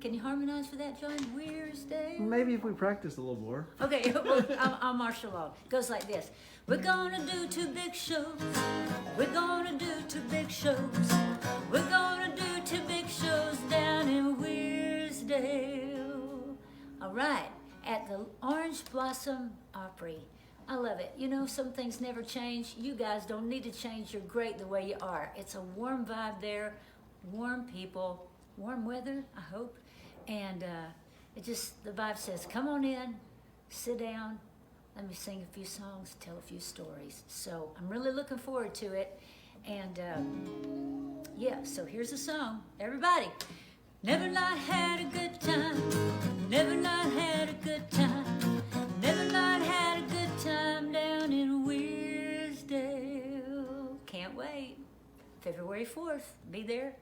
Can you harmonize for that, John? Wednesday. Maybe if we practice a little more. Okay, well, I'll march along. It goes like this. We're gonna do 2 big shows. We're gonna do 2 big shows. We're gonna do 2 big shows down in Wearsdale. All right, at the Orange Blossom Opry. I love it. You know, some things never change. You guys don't need to change. You're great the way you are. It's a warm vibe there, warm people, warm weather, I hope. And it just, the vibe says, come on in, sit down, let me sing a few songs, tell a few stories. So I'm really looking forward to it. And yeah, so here's a song. Everybody. Never not had a good time. Never not had a good time. Never not had a good time down in Wearsdale. Can't wait. February 4th. Be there.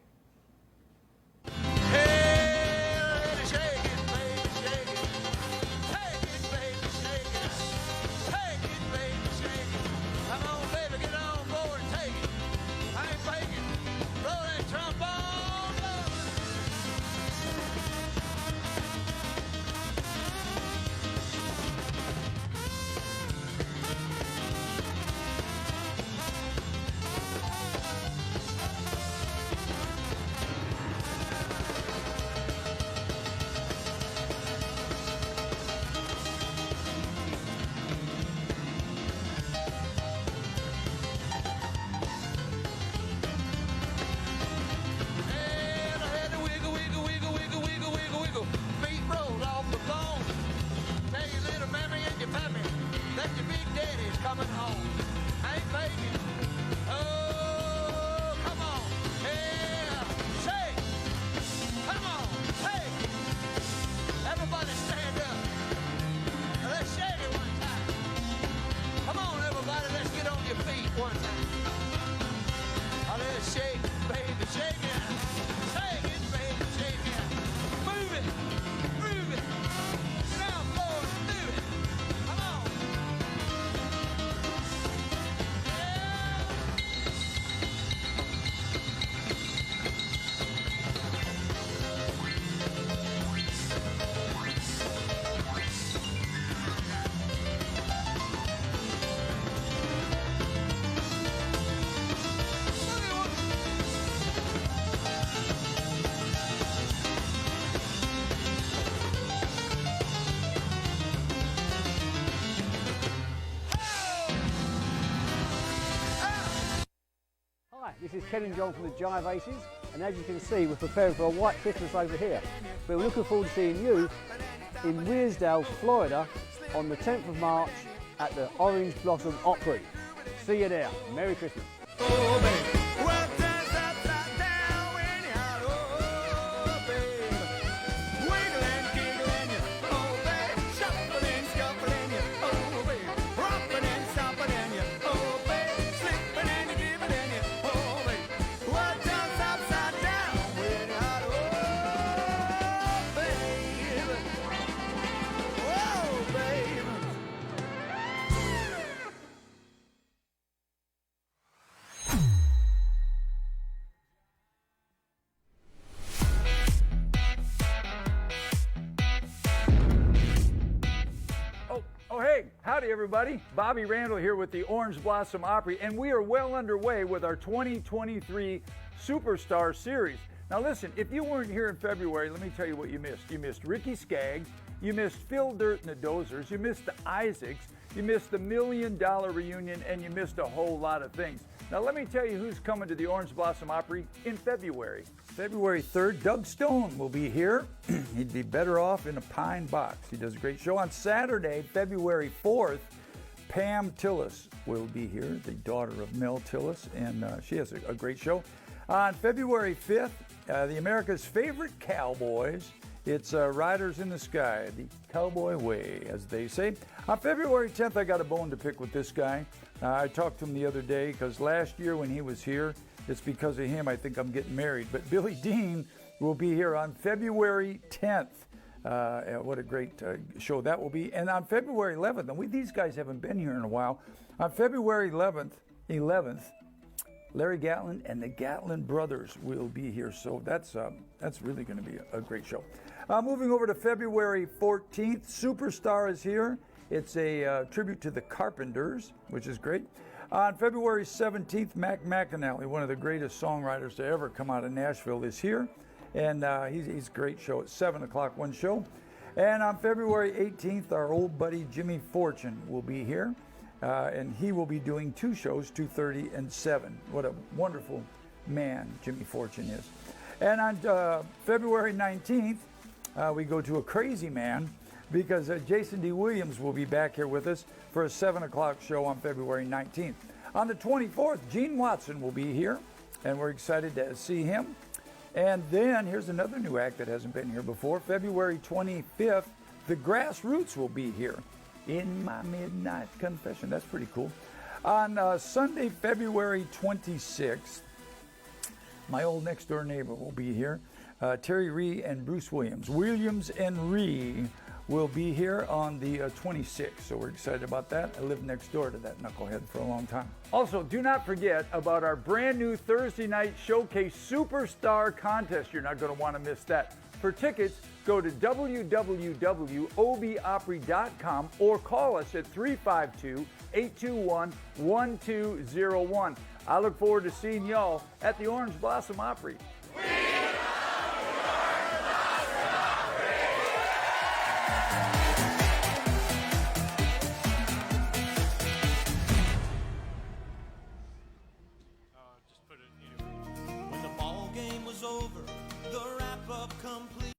This is Ken and John from the Jive Aces, and as you can see, we're preparing for a white Christmas over here. But we're looking forward to seeing you in Wearsdale, Florida, on the 10th of March at the Orange Blossom Opry. See you there. Merry Christmas. Howdy everybody, Bobby Randall here with the Orange Blossom Opry, and we are well underway with our 2023 Superstar Series. Now listen, if you weren't here in February, let me tell you what you missed. You missed Ricky Skaggs, you missed Phil Dirt and the Dozers, you missed the Isaacs, you missed the $1 Million reunion, and you missed a whole lot of things. Now let me tell you who's coming to the Orange Blossom Opry in February. February 3rd, Doug Stone will be here. He'd be better off in a pine box. He does a great show. On Saturday, February 4th, Pam Tillis will be here, the daughter of Mel Tillis, and she has a great show. On February 5th, the America's Favorite Cowboys, it's Riders in the Sky, the cowboy way, as they say. On February 10th, I got a bone to pick with this guy. I talked to him the other day because last year when he was here, it's because of him I think I'm getting married. But Billy Dean will be here on February 10th. What a great show that will be. And on February 11th, and these guys haven't been here in a while. On February 11th, Larry Gatlin and the Gatlin brothers will be here. So that's really going to be a great show. Moving over to February 14th, Superstar is here. It's a tribute to the Carpenters, which is great. On February 17th, Mac McAnally, one of the greatest songwriters to ever come out of Nashville, is here. And he's a great show at 7 o'clock, one show. And on February 18th, our old buddy Jimmy Fortune will be here. And he will be doing 2 shows, 2:30 and 7. What a wonderful man Jimmy Fortune is. And on February 19th, we go to a crazy man, because Jason D. Williams will be back here with us for a 7 o'clock show on February 19th. On the 24th, Gene Watson will be here, and we're excited to see him. And then here's another new act that hasn't been here before. February 25th, the Grassroots will be here in my Midnight Confession. That's pretty cool. On Sunday, February 26th, my old next door neighbor will be here. Terry Ree and Bruce Williams. Williams and Ree will be here on the 26th, so we're excited about that. I lived next door to that knucklehead for a long time. Also, do not forget about our brand new Thursday night showcase Superstar contest. You're not going to want to miss that. For tickets, go to www.obopry.com or call us at 352-821-1201. I look forward to seeing y'all at the Orange Blossom Opry. When the ball game was over, the wrap-up complete.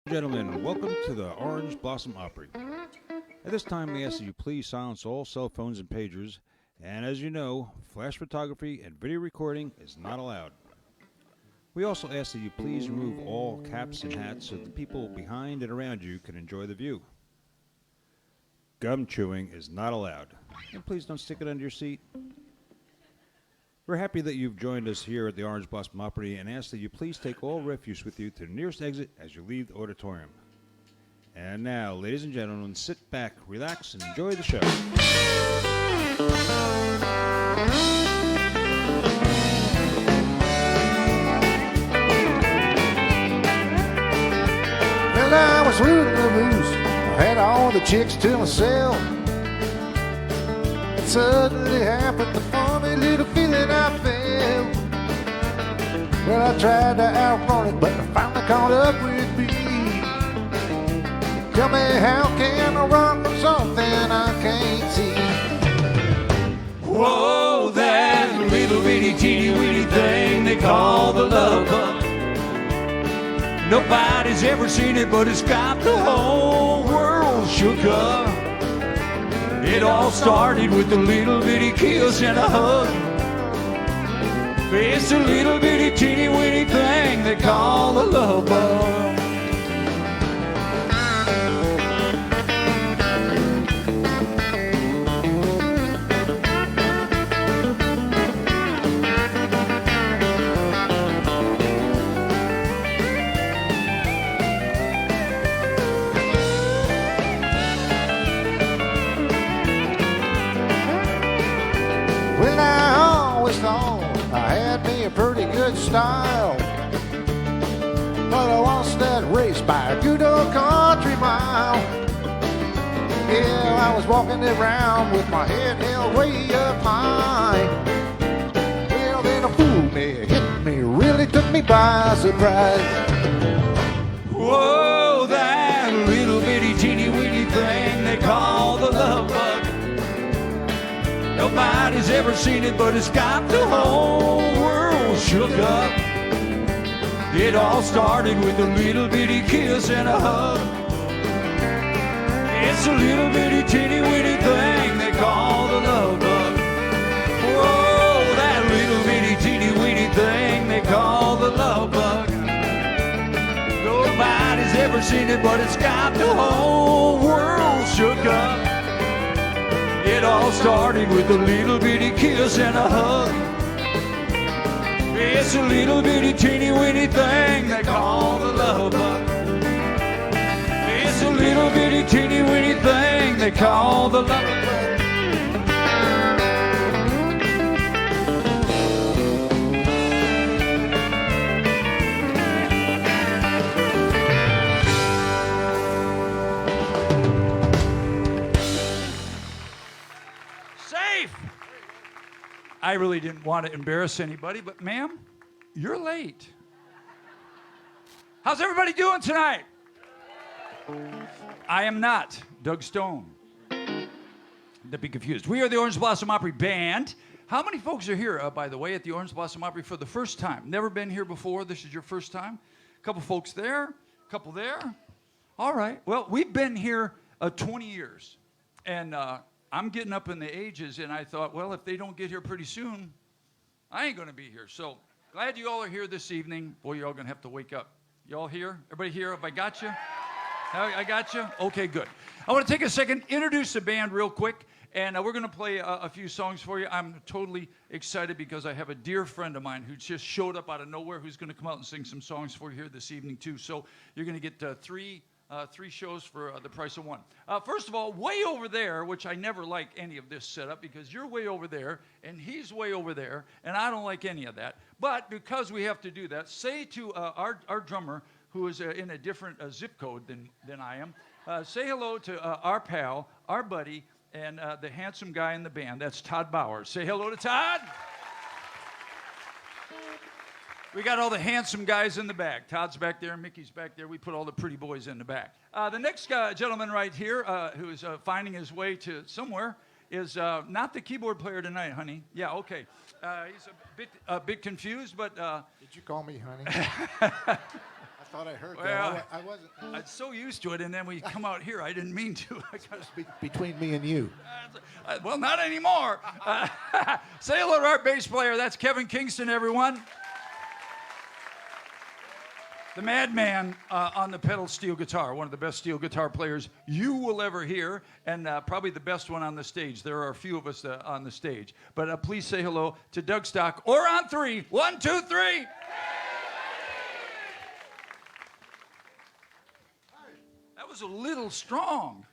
Gentlemen, welcome to the Orange Blossom Opry. At this time, we ask that you please silence all cell phones and pagers, and as you know, flash photography and video recording is not allowed. We also ask that you please remove all caps and hats so the people behind and around you can enjoy the view. Gum chewing is not allowed, and please don't stick it under your seat. We're happy that you've joined us here at the Orange Blossom Opry and ask that you please take all refuse with you to the nearest exit as you leave the auditorium. And now, ladies and gentlemen, sit back, relax, and enjoy the show. Well, I was reading the news. I had all the chicks to myself. It suddenly happened, the funny little feeling I felt. Well, I tried to outrun it, but it finally caught up with me. Tell me, how can I run from something I can't see? Whoa, that little bitty teeny weeny thing they call the love bug. Nobody's ever seen it, but it's got the whole world shook up. It all started with a little bitty kiss and a hug. It's a little bitty teeny weeny thing they call the love bug. style. But I lost that race by a good old country mile. Yeah, I was walking around with my head held way up high. Well, then a fool me hit me, really took me by surprise. Whoa, that little bitty teeny weeny thing they call the love bug. Nobody's ever seen it, but it's got the whole world shook up. It all started with a little bitty kiss and a hug. It's a little bitty teeny weeny thing they call the love bug. Whoa, that little bitty teeny weeny thing they call the love bug. Nobody's ever seen it, but it's got the whole world shook up. It all started with a little bitty kiss and a hug. It's a little bitty teeny weeny thing they call the love bug. It's a little bitty teeny weeny thing they call the love bug. I really didn't want to embarrass anybody, but ma'am, you're late. How's everybody doing tonight? I am not Doug Stone. Don't be confused. We are the Orange Blossom Opry Band. How many folks are here, by the way, at the Orange Blossom Opry for the first time? Never been here before? This is your first time? A couple folks there, a couple there. All right. Well, we've been here 20 years. And I'm getting up in the ages, and I thought, well, if they don't get here pretty soon, I ain't going to be here. So glad you all are here this evening. Boy, you're all going to have to wake up. You all here? Everybody here? Have I got you? I got you? Okay, good. I want to take a second, introduce the band real quick, and we're going to play a few songs for you. I'm totally excited because I have a dear friend of mine who just showed up out of nowhere who's going to come out and sing some songs for you here this evening, too. So you're going to get three shows for the price of one. First of all, way over there, which I never like any of this setup because you're way over there and he's way over there, and I don't like any of that. But because we have to do that, say to our drummer, who is in a different zip code than I am, say hello to our pal, our buddy, and the handsome guy in the band. That's Todd Bowers. Say hello to Todd. We got all the handsome guys in the back. Todd's back there, Mickey's back there. We put all the pretty boys in the back. The next gentleman right here, who is finding his way to somewhere, is not the keyboard player tonight, honey. Yeah, okay. He's a bit confused, but... Did you call me honey? I thought I heard that. I wasn't. I'm so used to it, and then we come out here. I didn't mean to. Between me and you. Well, not anymore. Say hello to our bass player. That's Kevin Kingston, everyone. The madman on the pedal steel guitar, one of the best steel guitar players you will ever hear, and probably the best one on the stage. There are a few of us on the stage. But please say hello to Doug Stock, or on three. 1, 2, 3. That was a little strong.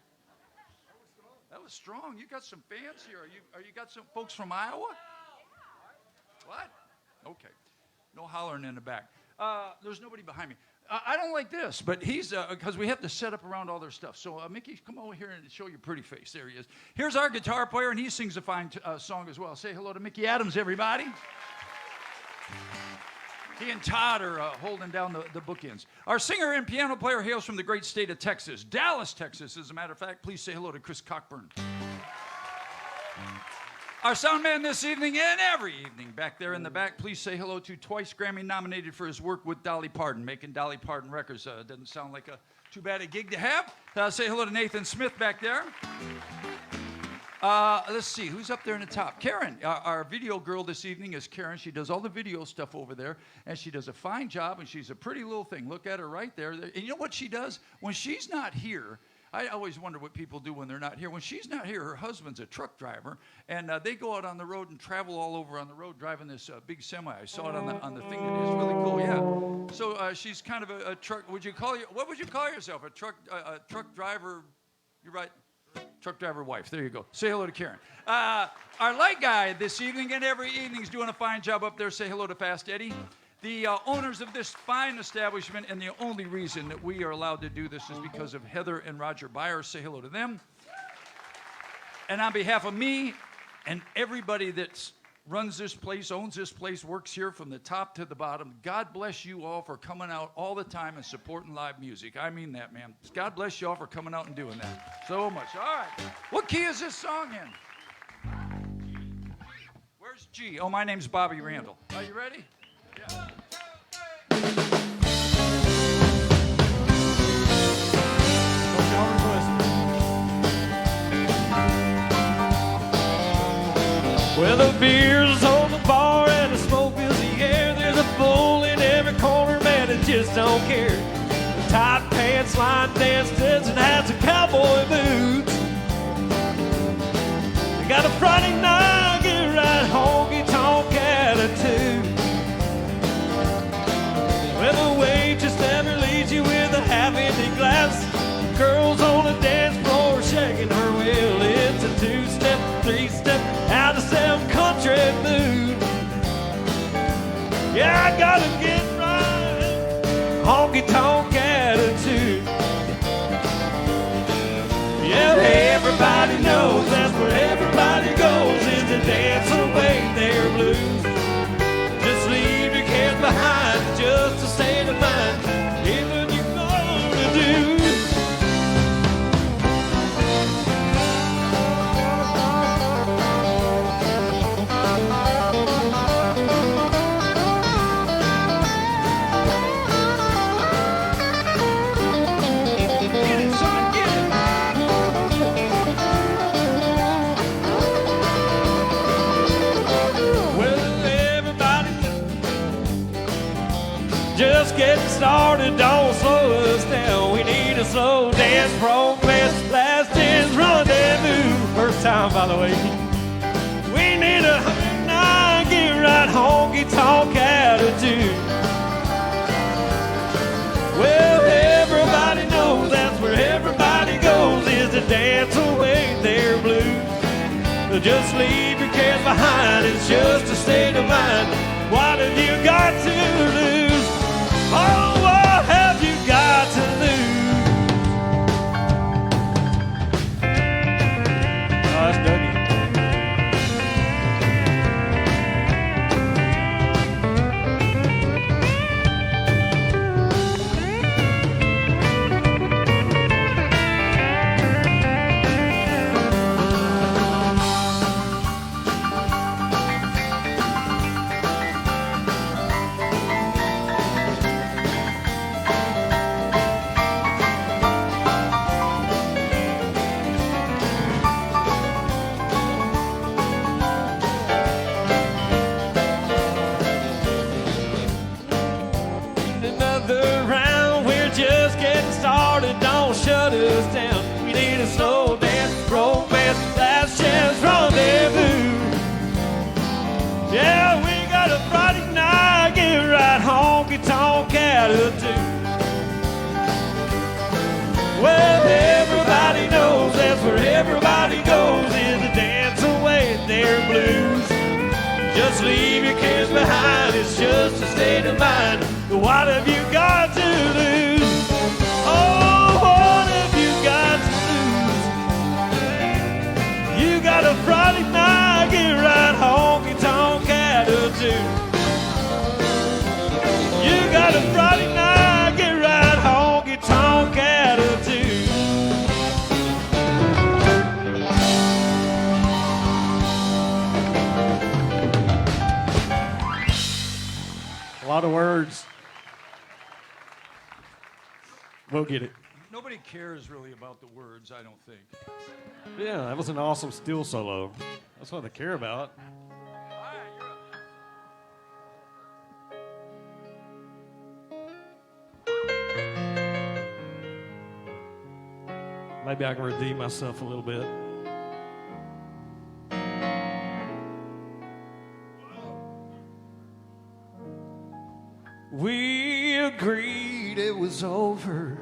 That was strong. You got some fans here. Are you got some folks from Iowa? What? Okay. No hollering in the back. There's nobody behind me. I don't like this, but he's, because we have to set up around all their stuff. So, Mickey, come over here and show your pretty face. There he is. Here's our guitar player, and he sings a fine song as well. Say hello to Mickey Adams, everybody. He and Todd are holding down the bookends. Our singer and piano player hails from the great state of Texas, Dallas, Texas, as a matter of fact. Please say hello to Chris Cockburn. Our sound man this evening and every evening back there in the back, please say hello to twice Grammy nominated for his work with Dolly Parton, making Dolly Parton records. Doesn't sound like too bad a gig to have. Say hello to Nathan Smith back there. Let's see, who's up there in the top? Karen, our video girl this evening is Karen. She does all the video stuff over there, and she does a fine job, and she's a pretty little thing. Look at her right there. And you know what she does? When she's not here, I always wonder what people do when they're not here. When she's not here, her husband's a truck driver, and they go out on the road and travel all over on the road driving this big semi. I saw it on the thing. It is really cool, yeah. So she's kind of a truck. What would you call yourself? A truck driver? You're right. Truck driver wife. There you go. Say hello to Karen. Our light guy this evening and every evening is doing a fine job up there. Say hello to Fast Eddie. the owners of this fine establishment, and the only reason that we are allowed to do this is because of Heather and Roger Byers. Say hello to them. And on behalf of me and everybody that runs this place, owns this place, works here from the top to the bottom, God bless you all for coming out all the time and supporting live music. I mean that, man. God bless you all for coming out and doing that so much. All right. What key is this song in? Where's G? Oh, my name's Bobby Randall. Are you ready? Yeah. Well, the beer's on the bar and the smoke fills the air. There's a fool in every corner, man, that just don't care. Tight pants, line dance studs, and hats and cowboy boots. They got a Friday night, get right, honky-tonk attitude. Well, the waitress never leaves you with a half-empty glass. Girls on the dance floor shaking her wheel. It's a two-step, three-step, out of some country mood. Yeah, I gotta get right, honky-tonk attitude. Yeah, everybody knows that's where everybody goes, is to dance away their blues. Just leave your cares behind, just a state of mind. Here's what you're gonna do. Just getting started, don't slow us down. We need a slow dance, progress, last dance, rendezvous. First time, by the way. We need a 109, get right, honky-tonk attitude. Well, everybody knows that's where everybody goes, is to dance away their blues. So just leave your cares behind, it's just a state of mind. What have you got to lose? Oh, what have you got to lose? Oh, that's Dougie. Shut us down. We need a slow dance, romance, last chance rendezvous. Yeah, we got a Friday night, get right, honky-tonk attitude. Well, everybody knows that's where everybody goes, is to dance away their blues. Just leave your cares behind, it's just a state of mind. What have you got to lose? Oh, what have you got to lose? You got a Friday night, get right, honky-tonk attitude. You got a Friday night, get right, honky-tonk attitude. A lot of words. We'll get it. Nobody cares really about the words, I don't think. Yeah, that was an awesome steel solo. That's what they care about. Maybe I can redeem myself a little bit. We agreed it was over.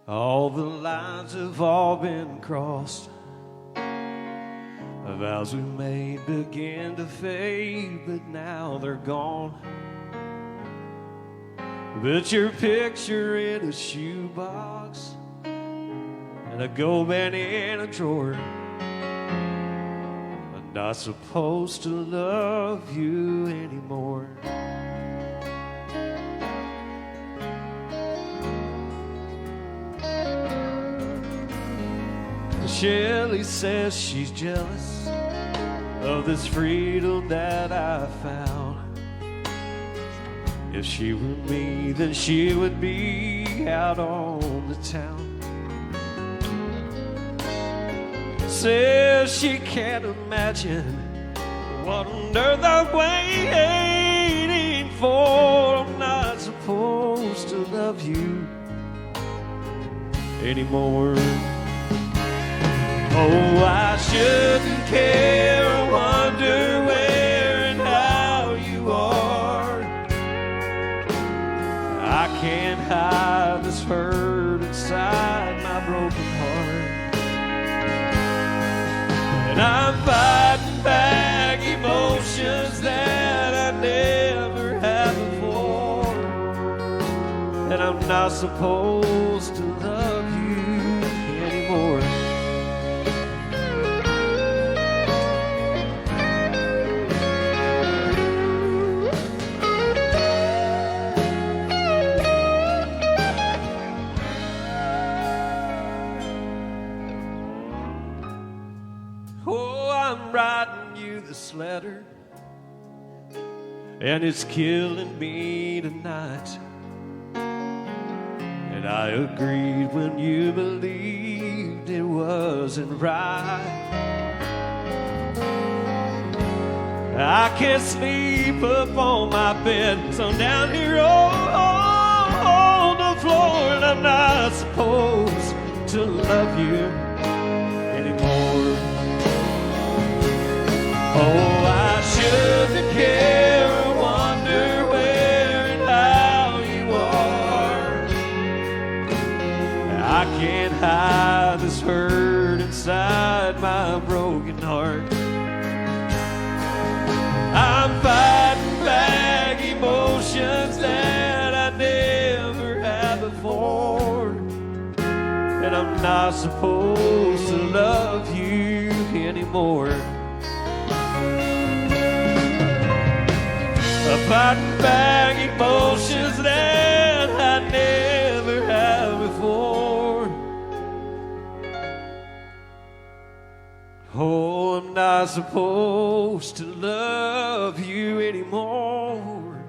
All the lines have all been crossed. The vows we made began to fade, but now they're gone. Put your picture in a shoebox and a gold band in a drawer. I'm not supposed to love you anymore. Shelley says she's jealous of this freedom that I found. If she were me, then she would be out on the town. Says she can't imagine what on earth I'm waiting for. I'm not supposed to love you anymore. Oh, I shouldn't care or wonder where and how you are. I can't hide this hurt inside my broken heart. And I'm fighting back emotions that I never had before. And I'm not supposed to love you anymore. I'm writing you this letter, and it's killing me tonight. And I agreed when you believed it wasn't right. I can't sleep up on my bed, so I'm down here on the floor, and I'm not supposed to love you anymore. Oh, I shouldn't care or wonder where and how you are. I can't hide this hurt inside my broken heart. I'm fighting back emotions that I never had before. And I'm not supposed to love you anymore. Fighting back emotions that I never had before. Oh, I'm not supposed to love you anymore.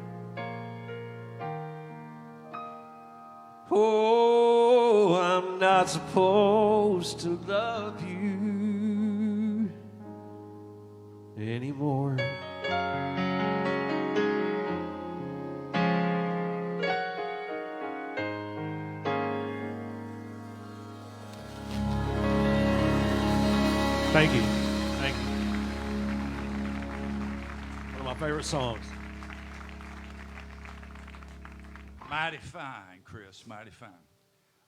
Oh, I'm not supposed to love you anymore. Thank you. Thank you. One of my favorite songs. Mighty fine, Chris, mighty fine.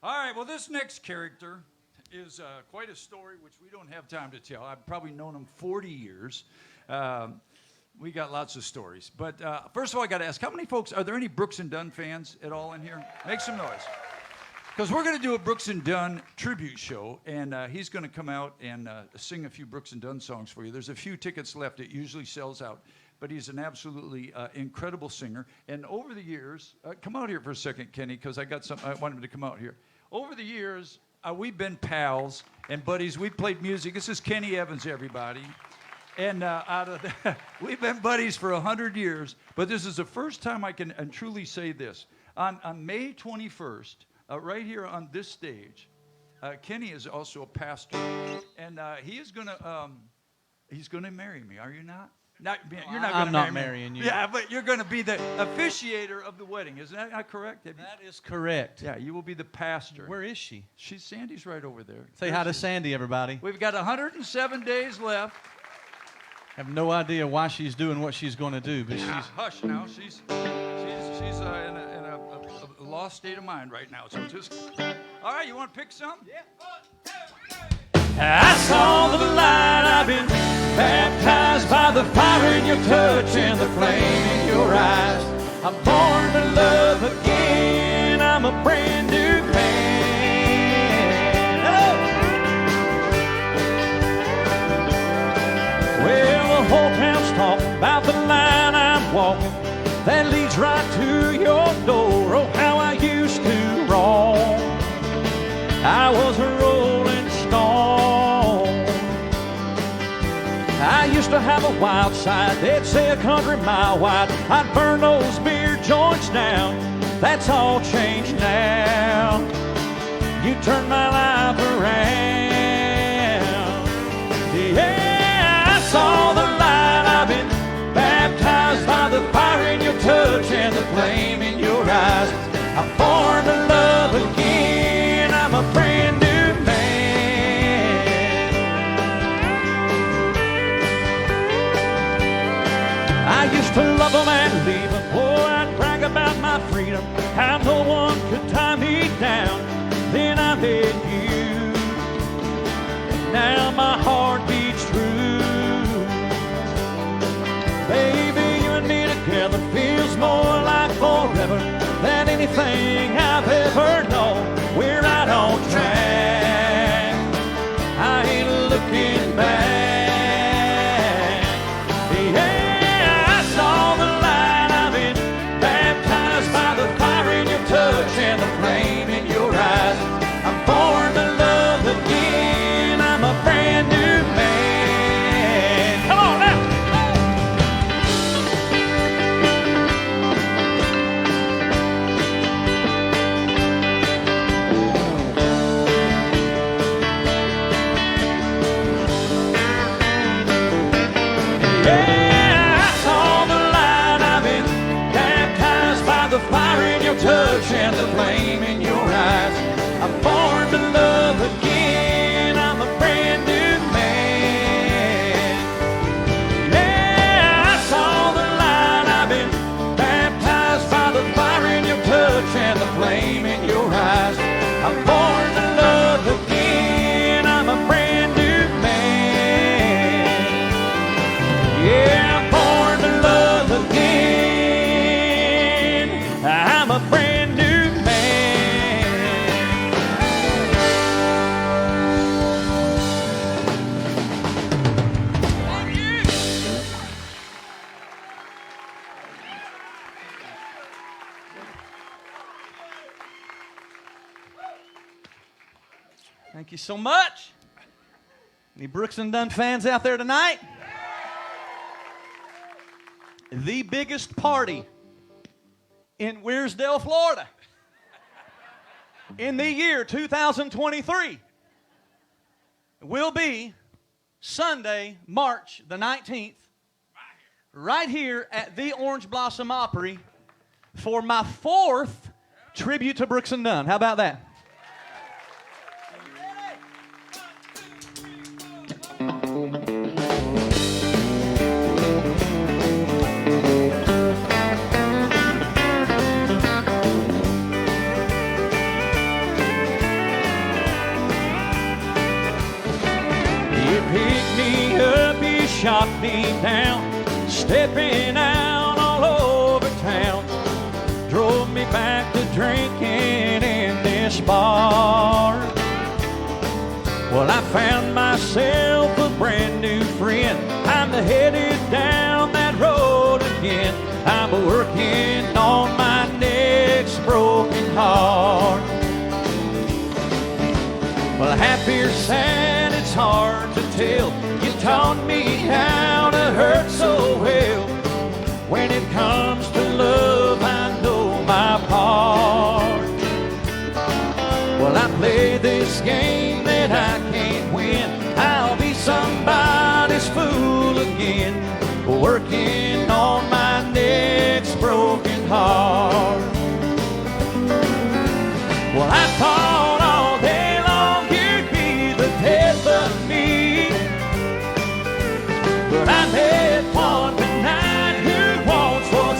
All right, well, this next character is quite a story which we don't have time to tell. I've probably known him 40 years. We got lots of stories. But first of all, I got to ask, how many folks, are there any Brooks and Dunn fans at all in here? Make some noise. Because we're going to do a Brooks and Dunn tribute show, and he's going to come out and sing a few Brooks and Dunn songs for you. There's a few tickets left. It usually sells out. But he's an absolutely incredible singer. And over the years, come out here for a second, Kenny, because I got something. I want him to come out here. Over the years, we've been pals and buddies. We've played music. This is Kenny Evans, everybody. And out of that, we've been buddies for 100 years. But this is the first time I can truly say this. On May 21st, right here on this stage, Kenny is also a pastor, and he is he's gonna marry me. Are you not? You're not I'm gonna not marry marrying me. you. Yeah, but you're gonna be the officiator of the wedding. Isn't that correct? That is correct. Yeah, you will be the pastor. Where is she? Sandy's right over there. Say hi to Sandy, everybody. We've got 107 days left. Have no idea why she's doing what she's going to do, but she's. Hush now. She's in a lost state of mind right now. So just. All right, you want to pick some? Yeah. I saw the light I've been baptized by the fire in your touch and the flame in your eyes. I'm born to love again. I'm a brand new man. Hello. Well, the whole town's talking about the line I'm walking that leads right to your door. Oh, how I used to roam. I was a rolling stone. I used to have a wild side, they'd say a country mile wide. I'd burn those beer joints down. That's all changed now. You turned my life around. Yeah, I saw the light. I've been baptized by the fire in your touch and the flame in your eyes. I'm born to love again. I'm a brand new man. I used to love them and leave them. Boy, I'd brag about my freedom, how no one could tie me down. Then I met you. Now my heart beats true. Baby, you and me together feels more like forever than anything I've ever known. We're right on track. I ain't looking back. Yeah, I saw the light. I've been baptized by the fire in your touch and the flame in your eyes. I'm born to love again. I'm a brand new man. Come on now. Yeah, I saw the light. I've been baptized by the fire in your touch and the flame in your eyes. I'm born to love again. I'm a brand new man. Yeah, I saw the light. I've been baptized by the fire in your touch and the flame in your eyes. I'm born to love again. I'm a brand new man. Yeah, I'm born to love again. I'm a brand new man. Thank you so much. Any Brooks and Dunn fans out there tonight? The biggest party in Weirsdale, Florida in the year 2023 will be Sunday, March the 19th, right here at the Orange Blossom Opry for my 4th tribute to Brooks and Dunn. How about that? Shot me down, stepping out all over town, drove me back to drinking in this bar. Well, I found myself a brand new friend. I'm headed down that road again. I'm working on my next broken heart. Well, happy or sad, it's hard to tell. You taught me how to hurt so well. When it comes to love, I know my part. Well, I play this game that I can't win. I'll be somebody's fool again, working on my next broken heart. Well, I thought all day long you'd be the death of me, but I met one tonight who wants what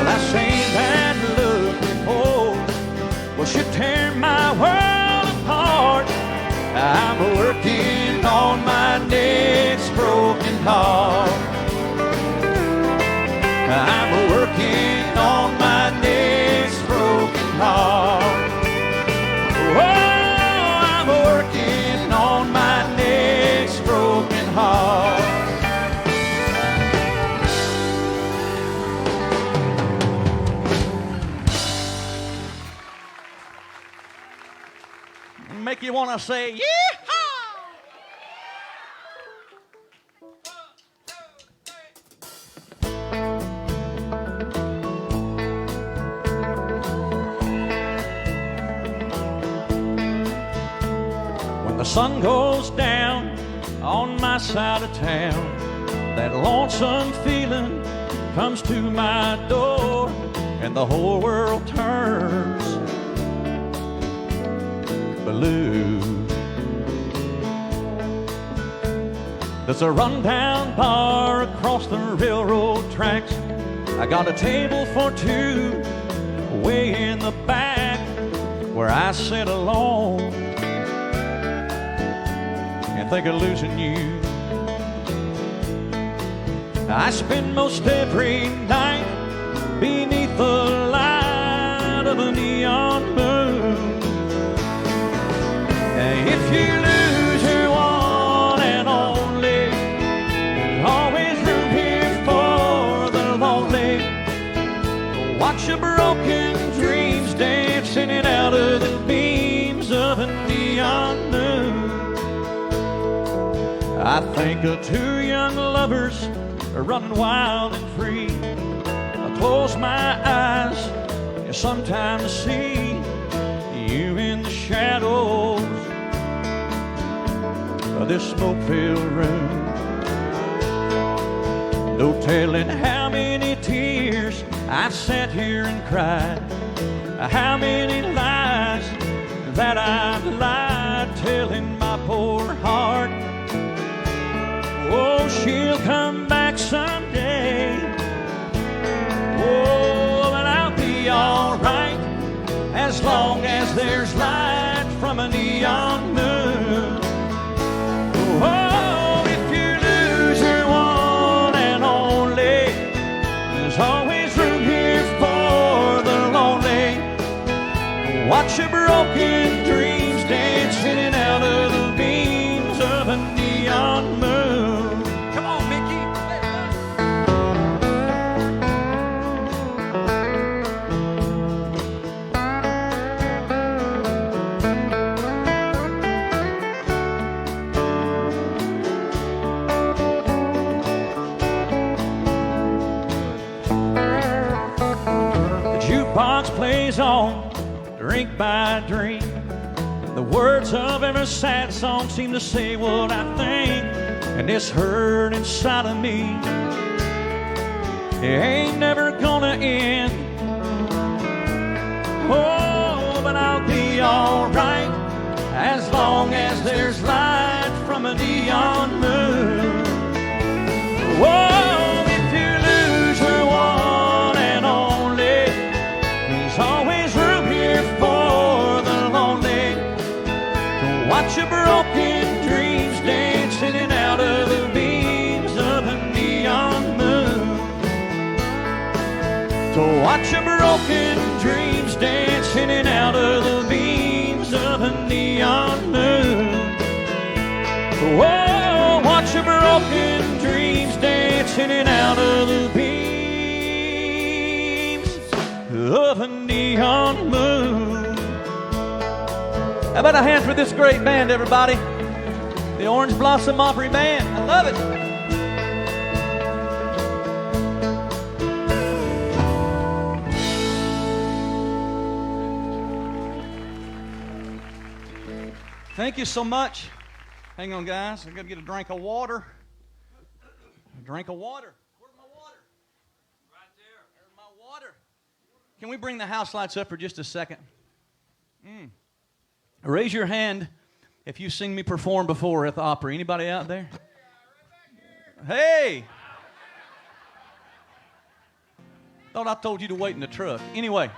Well, I seen that look before. Well, she tear my world apart. I'm working on my next broken heart. I'm working on my next broken heart. Oh, I'm working on my next broken heart. Make you want to say, yeehaw! When the sun goes down on my side of town, that lonesome feeling comes to my door, and the whole world turns blue. There's a rundown bar across the railroad tracks. I got a table for two way in the back, where I sit alone and think of losing you. I spend most every night beneath the light of a neon moon. If you lose your one and only, there's always room here for the lonely. Watch your broken dreams dancing in out of the beams of a neon moon. I think of two young lovers running wild and free. I close my eyes and sometimes see you in the shadows of this smoke-filled room. No telling how many tears I've sat here and cried, how many lies that I've lied, telling my poor heart, oh, she'll come back someday. Oh, but I'll be all right as long as there's light from a neon moon. Oh, if you lose your one and only, there's always room here for the lonely. Watch your broken dreams dance in and out of the beams of a neon moon. Come on, Mickey. Jukebox plays on, drink by drink. The words of every sad song seem to say what I think, and this hurt inside of me, it ain't never gonna end. Oh, but I'll be alright as long as there's light from a neon moon. Whoa, if you lose your one and only, there's always room here for the lonely. Watch your broken dreams dance in and out of the beams of a neon moon. So watch your broken dreams dance in and out of the beams of a neon moon. Whoa, watch your broken dreams dance in and out of the beams of a neon moon. How about a hand for this great band, everybody? The Orange Blossom Opry Band. I love it. Thank you so much. Hang on, guys. I got to get a drink of water. A drink of water. Where's my water? Right there. There's my water. Can we bring the house lights up for just a second? Raise your hand if you've seen me perform before at the Opry. Anybody out there? Hey! Thought I told you to wait in the truck. Anyway.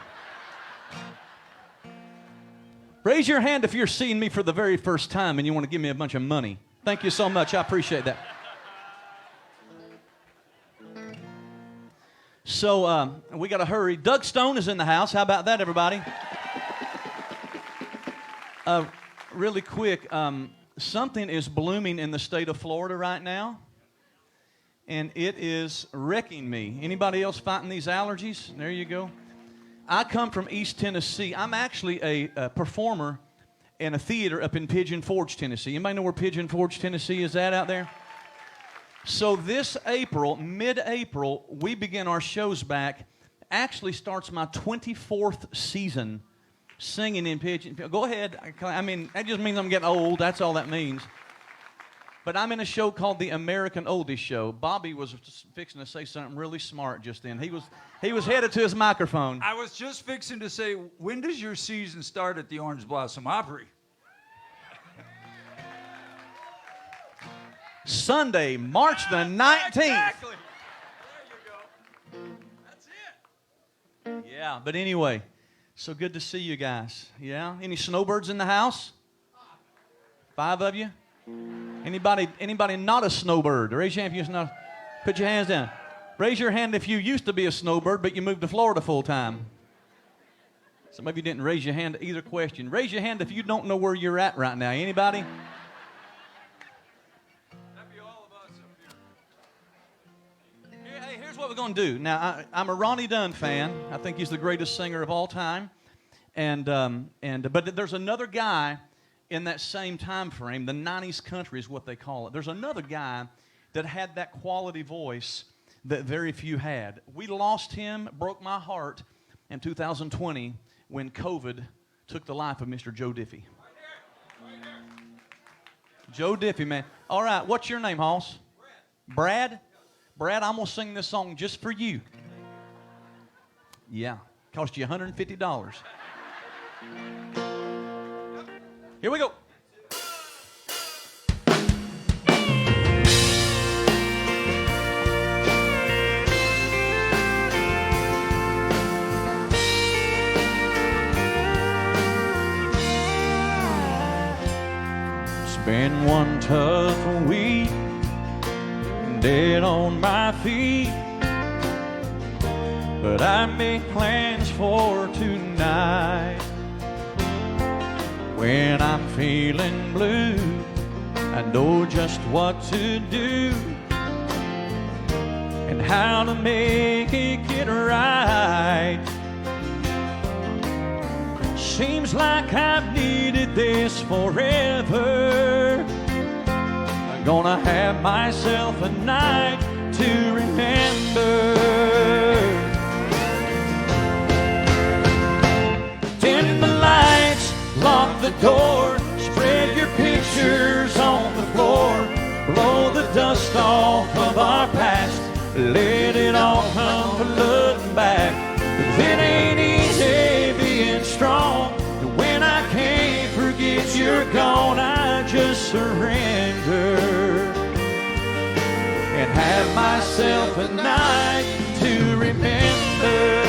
Raise your hand if you're seeing me for the very first time and you want to give me a bunch of money. Thank you so much. I appreciate that. So we got to hurry. Doug Stone is in the house. How about that, everybody? Really quick, something is blooming in the state of Florida right now, and it is wrecking me. Anybody else fighting these allergies? There you go. I come from East Tennessee. I'm actually a performer in a theater up in Pigeon Forge, Tennessee. Anybody know where Pigeon Forge, Tennessee is at out there? So this April, mid-April, we begin our shows back. Actually starts my 24th season singing in Pigeon. Go ahead. I mean, that just means I'm getting old. That's all that means. But I'm in a show called The American Oldies Show. Bobby was fixing to say something really smart just then. He was headed to his microphone. I was just fixing to say, when does your season start at the Orange Blossom Opry? Sunday, March the 19th. Exactly. There you go. That's it. Yeah, but anyway, so good to see you guys. Yeah? Any snowbirds in the house? 5 of you? Anybody not a snowbird? Raise your hand if you're not. Put your hands down. Raise your hand if you used to be a snowbird, but you moved to Florida full time. Some of you didn't raise your hand to either question. Raise your hand if you don't know where you're at right now. Anybody? That'd be all of us up here. Hey, here's what we're going to do. Now, I'm a Ronnie Dunn fan. I think he's the greatest singer of all time. But there's another guy in that same time frame. The 90s country is what they call it. There's another guy that had that quality voice that very few had. We lost him, broke my heart, in 2020 when COVID took the life of Mr. Joe Diffie. Joe Diffie, man. All right, what's your name, Hoss? Brad? Brad, I'm going to sing this song just for you. Yeah, cost you $150. Here we go. It's been one tough week, dead on my feet, but I make plans for tonight. When I'm feeling blue, I know just what to do and how to make it get right. Seems like I've needed this forever. I'm gonna have myself a night to remember. Dim the lights, lock the door, spread your pictures on the floor, blow the dust off of our past, let it all come flooding back. 'Cause it ain't easy being strong, and when I can't forget you're gone, I just surrender and have myself a night to remember.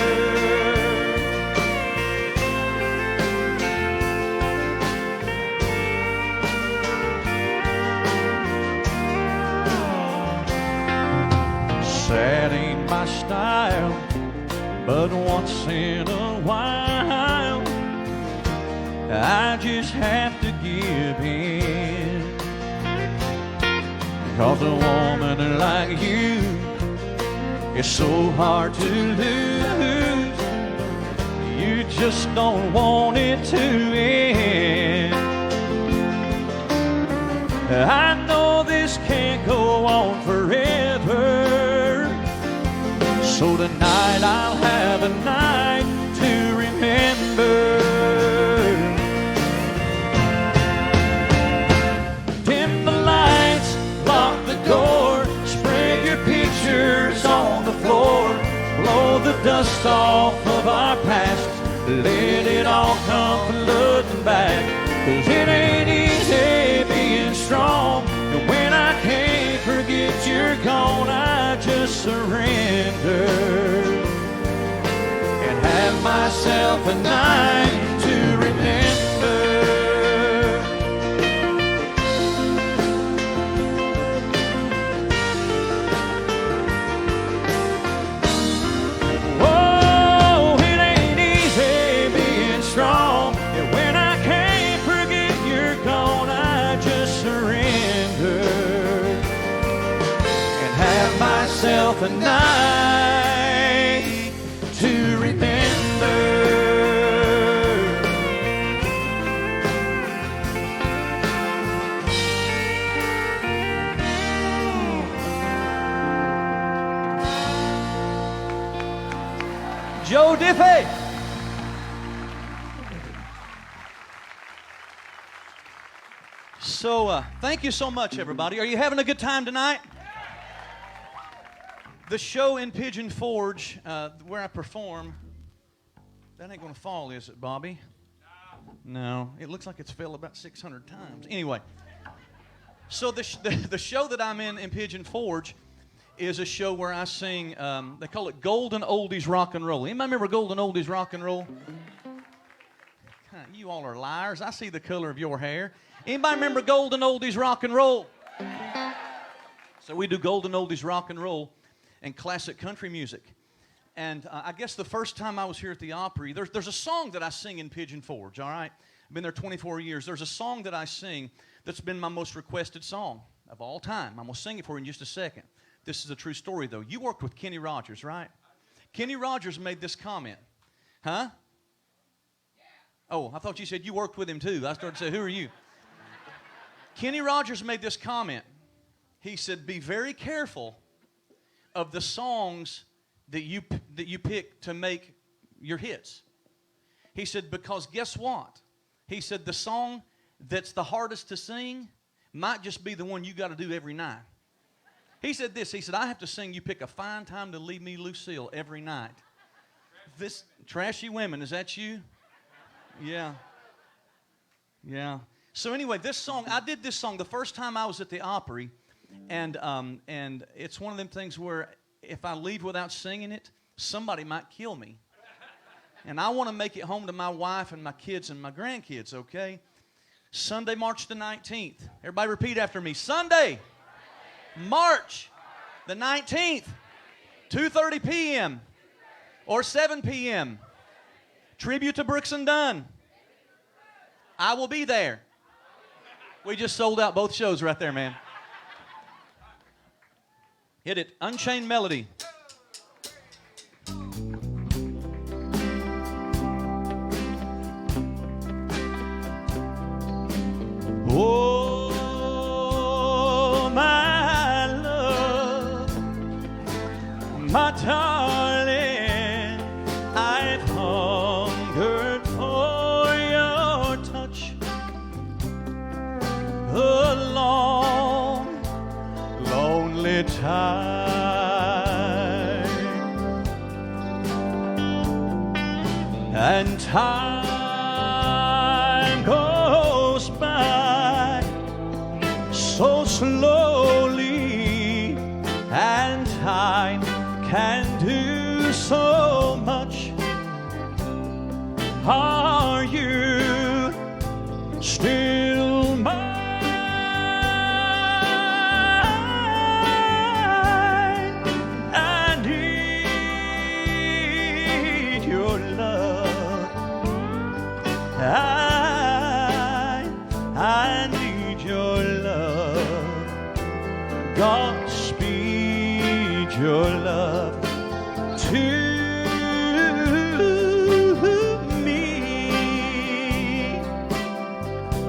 That ain't my style, but once in a while I just have to give in. 'Cause a woman like you is so hard to lose. You just don't want it to end. I know this can't go on forever, so tonight I'll have a night to remember. Dim the lights, lock the door, spread your pictures on the floor, blow the dust off of our past, let it all come flooding back. 'Cause it ain't easy being strong, and when I can't forget you're gone, I just surrender have myself a night to remember. Whoa, it ain't easy being strong. And when I can't forget you're gone, I just surrender and have myself a night to remember. Joe Diffie. So, thank you so much, everybody. Are you having a good time tonight? The show in Pigeon Forge, where I perform, that ain't going to fall, is it, Bobby? No. It looks like it's fell about 600 times. Anyway, so the show that I'm in Pigeon Forge is a show where I sing, they call it Golden Oldies Rock and Roll. Anybody remember Golden Oldies Rock and Roll? You all are liars. I see the color of your hair. Anybody remember Golden Oldies Rock and Roll? So we do Golden Oldies Rock and Roll and classic country music. And I guess the first time I was here at the Opry, there's a song that I sing in Pigeon Forge, all right? I've been there 24 years. There's a song that I sing that's been my most requested song of all time. I'm going to sing it for you in just a second. This is a true story, though. You worked with Kenny Rogers, right? Kenny Rogers made this comment. Huh? Oh, I thought you said you worked with him, too. I started to say, who are you? Kenny Rogers made this comment. He said, be very careful of the songs that you pick to make your hits. He said, because guess what? He said, the song that's the hardest to sing might just be the one you got to do every night. He said this. He said, I have to sing You Pick a Fine Time to Leave Me, Lucille, every night. This Trashy Women, is that you? Yeah. Yeah. So anyway, this song, I did this song the first time I was at the Opry, and it's one of them things where if I leave without singing it, somebody might kill me. And I want to make it home to my wife and my kids and my grandkids, okay? Sunday, March the 19th. Everybody repeat after me. Sunday, March the 19th, 2:30 p.m. or 7 p.m. Tribute to Brooks and Dunn. I will be there. We just sold out both shows right there, man. Hit it. Unchained Melody. Oh, my love, my darling, I've hungered for your touch a long, lonely time, and time goes by so slowly, and time can do so much. Are you still mine? I need your love. I need your love. God speed your love to me.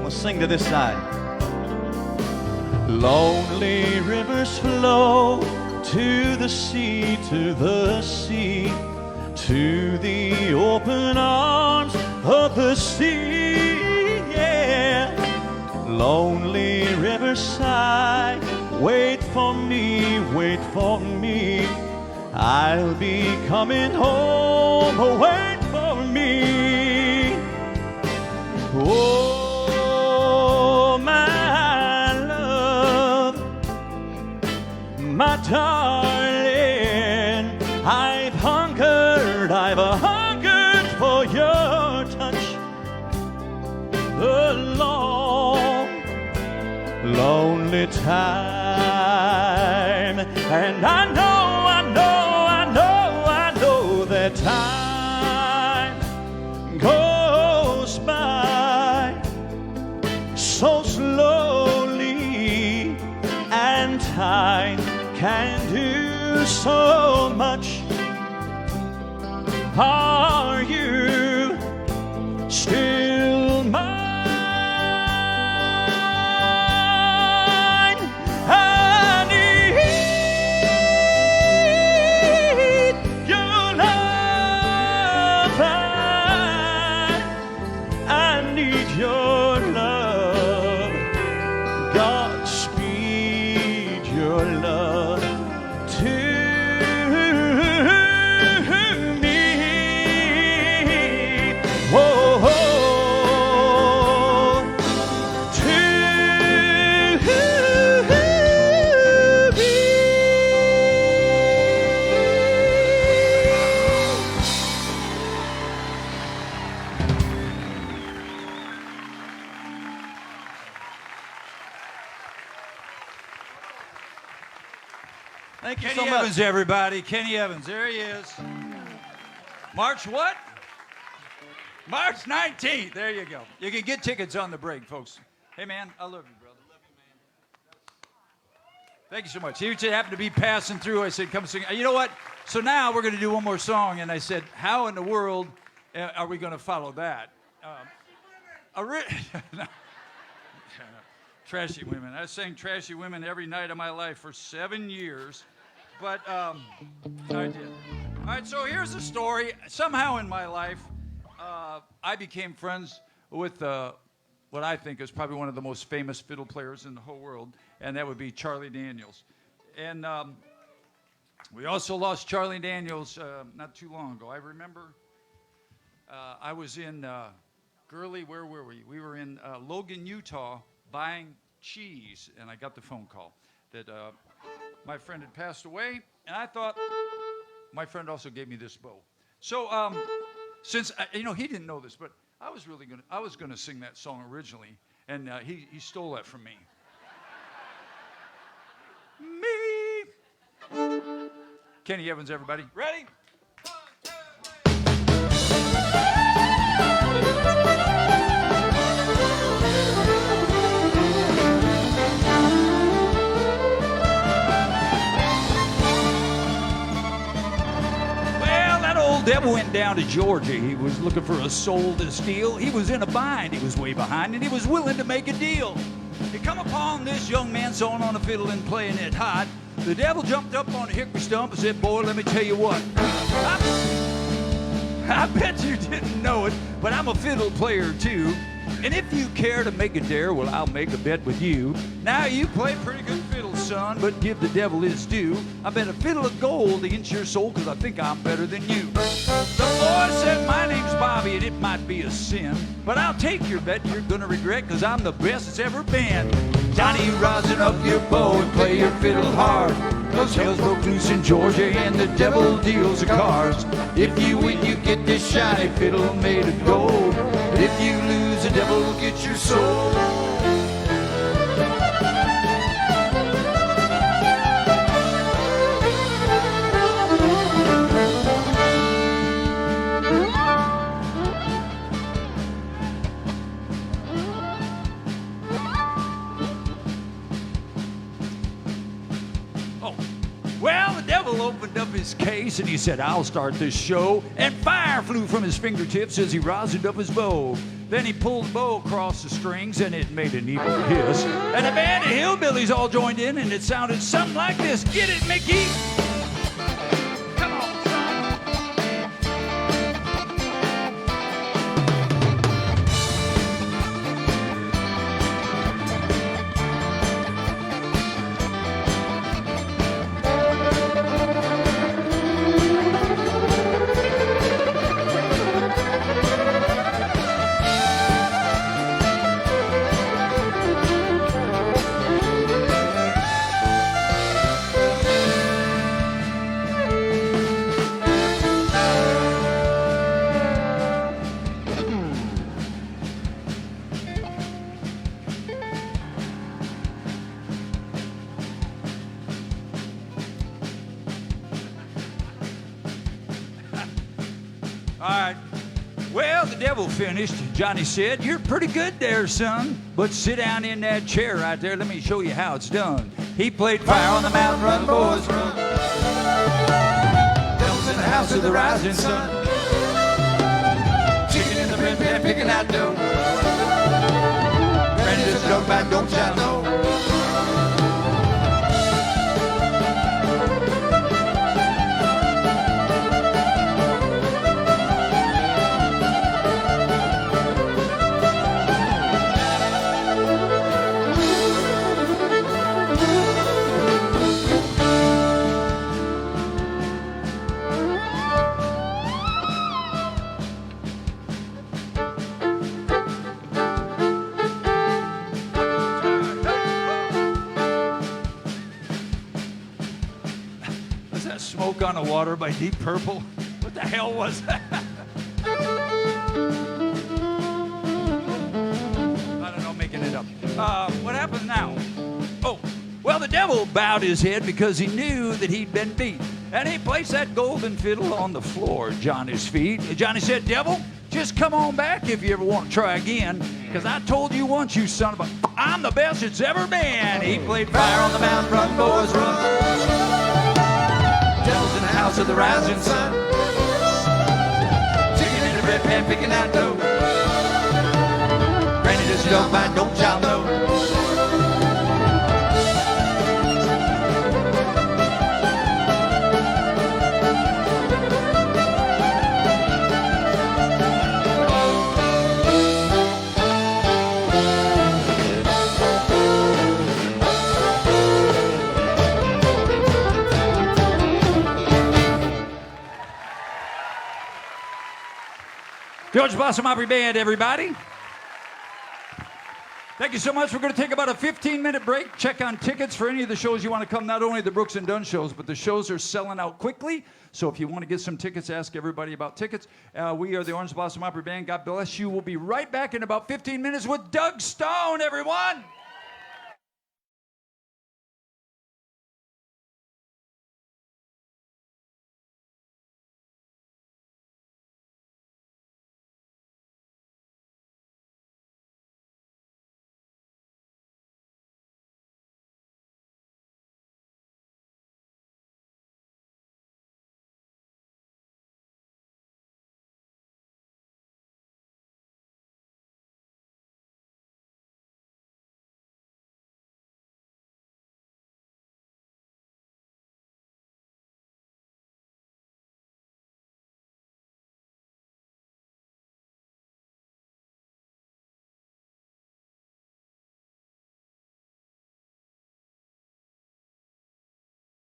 We'll sing to this side. Lonely rivers flow to the sea, to the sea, to the open arms of the sea, yeah. Lonely riverside, wait for me, wait for me. I'll be coming home, wait for me. Oh, my love, my darling, I've hungered only time. And I know that time goes by so slowly, and time can do so much. Are you still mine? I need your love. I need your love. Godspeed your love to me. Whoa, to me. Thank you Kenny so much. Evans, everybody. Kenny Evans. There he is. March what? March 19th. There you go. You can get tickets on the break, folks. Hey, man, I love you, brother. Love you, man. Thank you so much. He just happened to be passing through. I said, come sing. You know what? So now we're going to do one more song. And I said, how in the world are we going to follow that? Trashy Women. I sang Trashy Women every night of my life for 7 years. But I did. All right, so here's the story. Somehow in my life, I became friends with what I think is probably one of the most famous fiddle players in the whole world, and that would be Charlie Daniels. And we also lost Charlie Daniels not too long ago. I remember I was in Gurley, where were we? We were in Logan, Utah, buying cheese, and I got the phone call that my friend had passed away, and I thought, my friend also gave me this bow. So, since, he didn't know this, but I was gonna sing that song originally, and he stole that from me. Kenny Evans, everybody. Ready? Devil went down to Georgia. He was looking for a soul to steal. He was in a bind. He was way behind, and he was willing to make a deal. He come upon this young man sewing on a fiddle and playing it hot. The devil jumped up on a hickory stump and said, boy, let me tell you what. I bet you didn't know it, but I'm a fiddle player too. And if you care to make a dare, well, I'll make a bet with you. Now, you play pretty good fiddle, son, but give the devil his due. I bet a fiddle of gold against your soul, because I think I'm better than you. The boy said, my name's Bobby, and it might be a sin, but I'll take your bet you're gonna regret, because I'm the best that's ever been. Johnny, rosin up your bow and play your fiddle hard, cause hell's broke loose in Georgia and the devil deals the cards. If you win, you get this shiny fiddle made of gold. But if you lose, the devil will get your soul. Well, the devil opened up his case and he said, I'll start this show. And fire flew from his fingertips as he rosined up his bow. Then he pulled the bow across the strings and it made an evil hiss. And a band of hillbillies all joined in and it sounded something like this. Get it, Mickey? Come on, son. right. Well, the devil finished. Johnny said, "You're pretty good there, son. But sit down in that chair right there. Let me show you how it's done." He played Fire on the Mountain, run, boys, run. Devil's in the house of the rising sun. Chicken in the bread pan, picking out dough. Granny just drove by, don't y'all know? Smoke on the Water by Deep Purple. What the hell was that? I don't know, making it up. What happened now? Oh, well, the devil bowed his head because he knew that he'd been beat. And he placed that golden fiddle on the floor at Johnny's feet. Johnny said, "Devil, just come on back if you ever want to try again. Because I told you once, you son of a... I'm the best it's ever been." He played Fire on the Mountain, run, boys, run. Devil's in the house of the rising sun. Chicken in the bread pan, picking out dough. Granny just don't mind, don't y'all know? The Orange Blossom Opry Band, everybody. Thank you so much. We're going to take about a 15-minute break. Check on tickets for any of the shows you want to come. Not only the Brooks and Dunn shows, but the shows are selling out quickly. So if you want to get some tickets, ask everybody about tickets. We are the Orange Blossom Opry Band. God bless you. We'll be right back in about 15 minutes with Doug Stone, everyone.